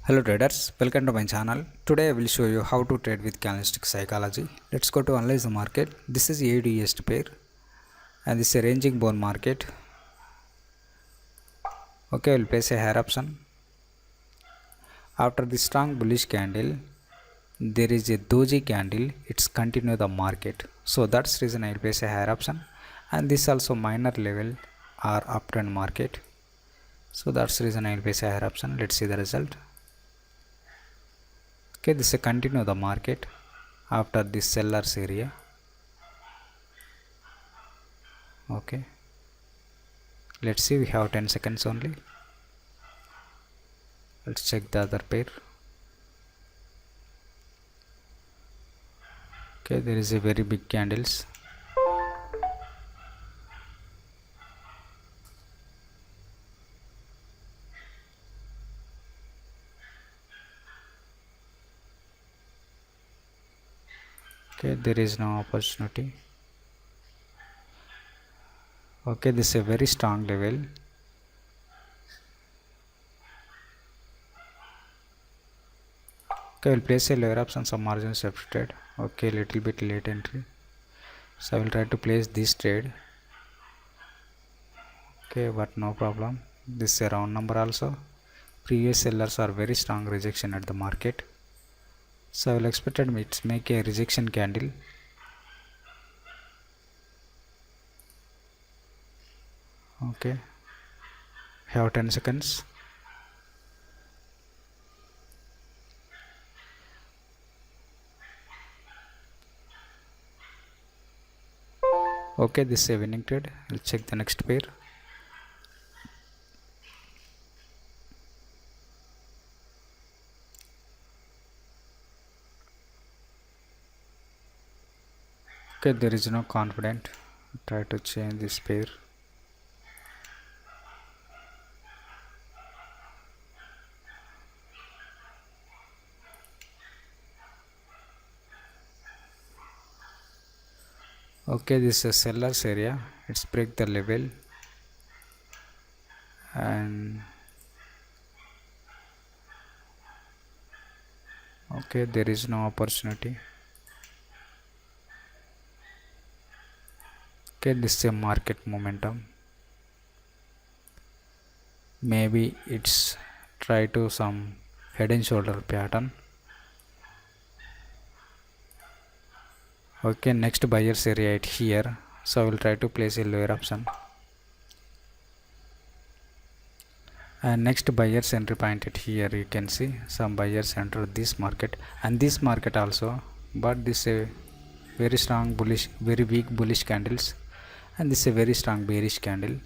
Hello traders, welcome to my channel. Today I will show you how to trade with candlestick psychology. Let's go to analyze the market. This is AUD pair and this is a ranging bone market. Okay, we'll place a higher option. After the strong bullish candle, there is a doji candle. It's continue the market. So that's reason I will place a higher option. And this also minor level or uptrend market. So that's reason I will place a higher option. Let's see the result. Okay, this is a continue the market after this sellers area. Okay, let's see, we have 10 seconds only. Let's check the other pair. Okay, there is a very big candles. Okay, there is no opportunity. Okay, this is a very strong level. Okay, I will place a lower option, some margins affected. Okay, little bit late entry, so I will try to place this trade. Okay, but no problem. This is a round number also. Previous sellers are very strong rejection at the market, so I will expect it make a rejection candle. Okay, have 10 seconds. Okay, this is a winning trade. I'll check the next pair. Okay, there is no confident. Try to change this pair. Okay, this is a sellers area. It's break the level and okay, there is no opportunity. Okay, this is a market momentum. Maybe it's try to some head and shoulder pattern. Okay, next buyers area at here, so I will try to place a lower option. And next buyers entry point at here, you can see some buyers enter this market and this market also, but this is a very strong bullish, very weak bullish candles, and this is a very strong bearish candle.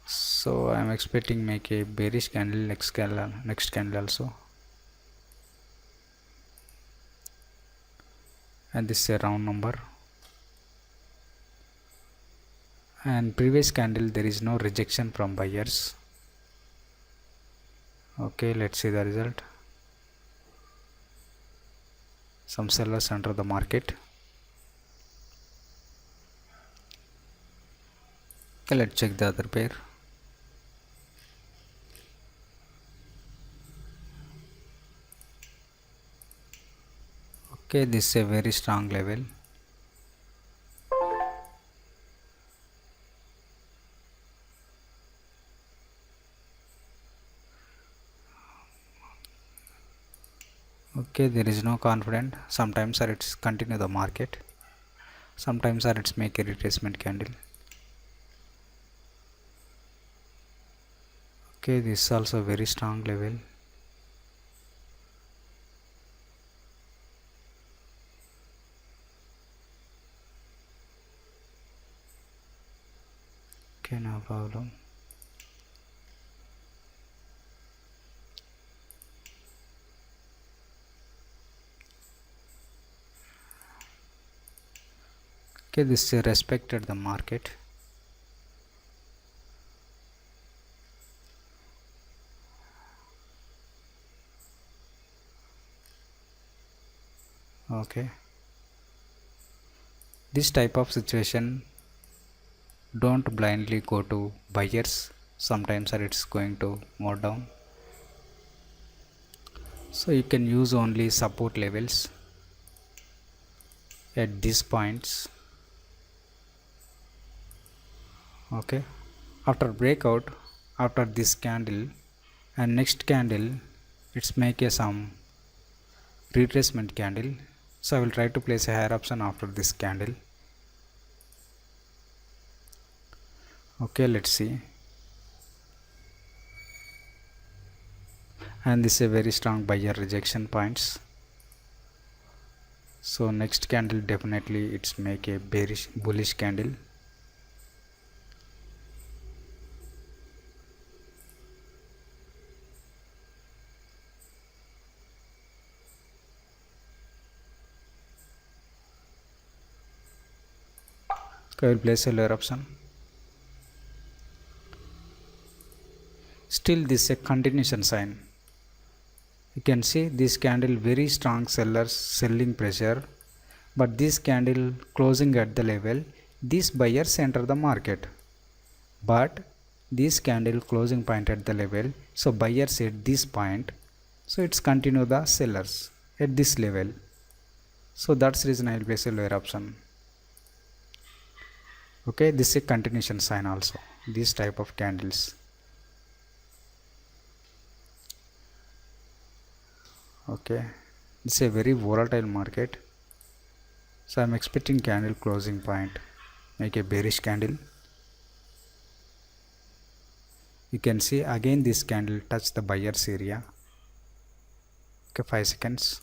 So I am expecting make a bearish candle next candle also, and this is a round number. And previous candle there is no rejection from buyers. Okay, let's see the result. Some sellers enter the market. Okay, let's check the other pair. Okay, this is a very strong level. Okay, there is no confidence. Sometimes it's continue the market, sometimes it's make a retracement candle. Okay, this is also very strong level. Okay, no problem. Okay, this is respected the market. Okay, this type of situation, don't blindly go to buyers. Sometimes it's going to more down. So you can use only support levels at these points. Okay, after breakout, after this candle and next candle, it's make a some retracement candle. So I will try to place a higher option after this candle. Okay, let's see. And this is a very strong buyer rejection points. So next candle definitely it's make a bearish bullish candle. I will place a lower option. Still this is a continuation sign. You can see this candle very strong sellers selling pressure, but this candle closing at the level, these buyers enter the market. But this candle closing point at the level, so buyers at this point, so it's continue the sellers at this level. So that's the reason I will place a lower option. Okay, this is a continuation sign also, this type of candles. Okay, this is a very volatile market, so I'm expecting candle closing point make a bearish candle. You can see again this candle touch the buyer's area. Okay, 5 seconds.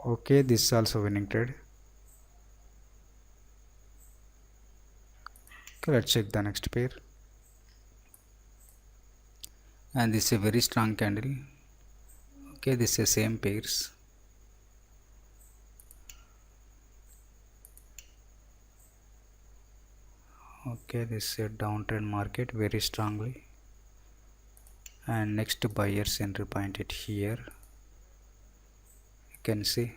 Okay, this is also winning trade. Okay, let's check the next pair. And this is a very strong candle. Okay, this is same pairs. Okay, this is a downtrend market very strongly. And next buyer's entry point it here. You can see.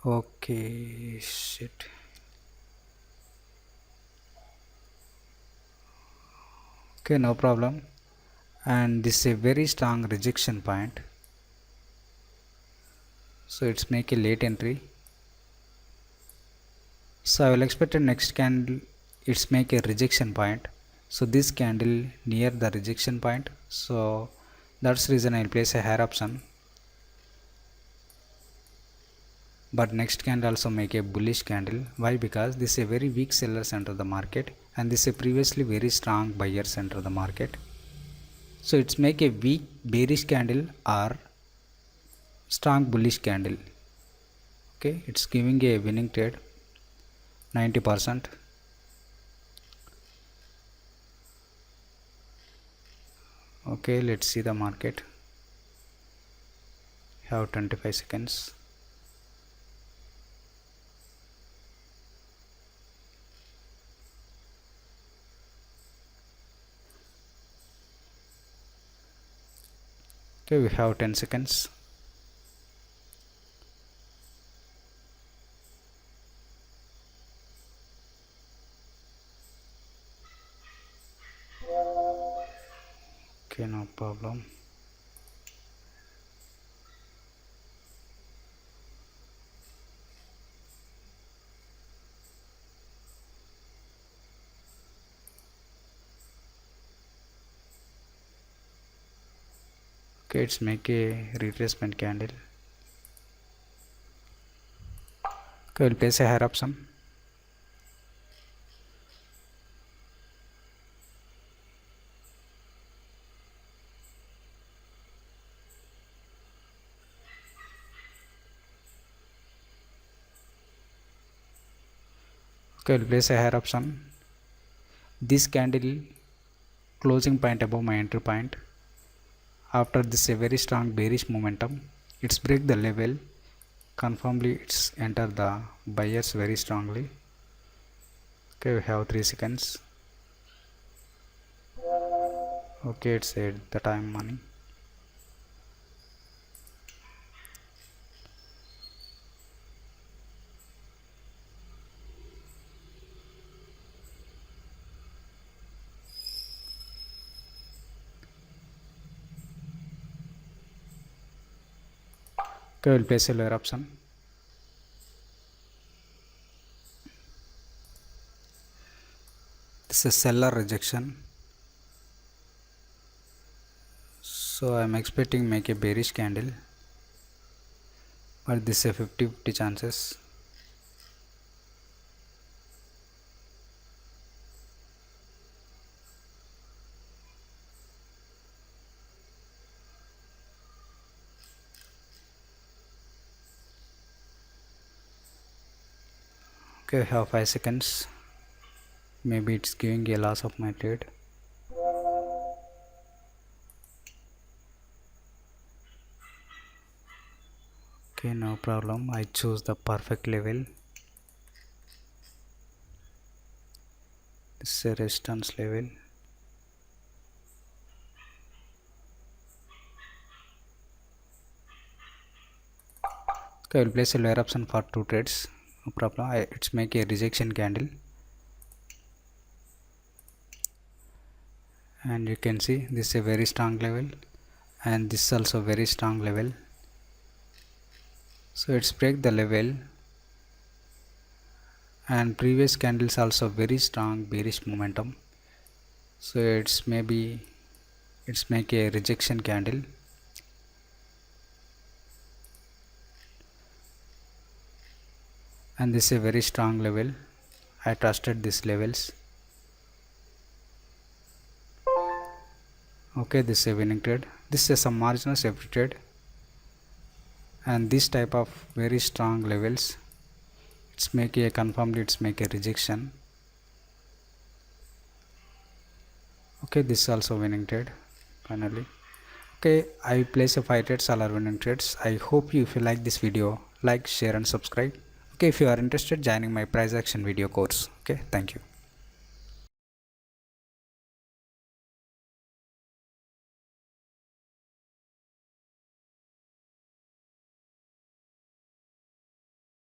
Okay, shit. Okay, no problem. And this is a very strong rejection point, so it's make a late entry. So I will expect the next candle it's make a rejection point, so this candle near the rejection point, so that's the reason I will place a higher option. But next candle also make a bullish candle. Why? Because this is a very weak sellers enter the market, and this is a previously very strong buyers enter the market. So it's make a weak bearish candle or strong bullish candle. Okay, it's giving a winning trade 90%. Okay, let's see the market. Have 25 seconds. Okay, we have 10 seconds. Okay, no problem. Okay, it's make a retracement candle. Okay, we'll place a higher option. Okay, we'll place a higher option. This candle closing point above my entry point. After this a very strong bearish momentum, it's break the level. Confirmly, it's enter the buyers very strongly. Okay, we have 3 seconds. Okay, it's at the time money. Okay, we'll place a lower option. This is seller rejection. So I'm expecting make a bearish candle, but this is a 50-50 chances. Okay, I have 5 seconds. Maybe it's giving a loss of my trade. Okay, no problem. I choose the perfect level. This is a resistance level. Okay, I will place a lower option for 2 trades. No problem. It's make a rejection candle. And you can see this is a very strong level, and this is also very strong level. So it's break the level, and previous candles also very strong bearish momentum. So it's make a rejection candle. And this is a very strong level. I trusted these levels. Okay, this is a winning trade. This is some marginal safety trade, and this type of very strong levels, it's make a confirmed, it's make a rejection. Okay, this is also winning trade finally. Okay, I place a 5 trades, all are winning trades. I hope you, if you like this video, like, share and subscribe. Okay, if you are interested joining my price action video course. Okay, thank you.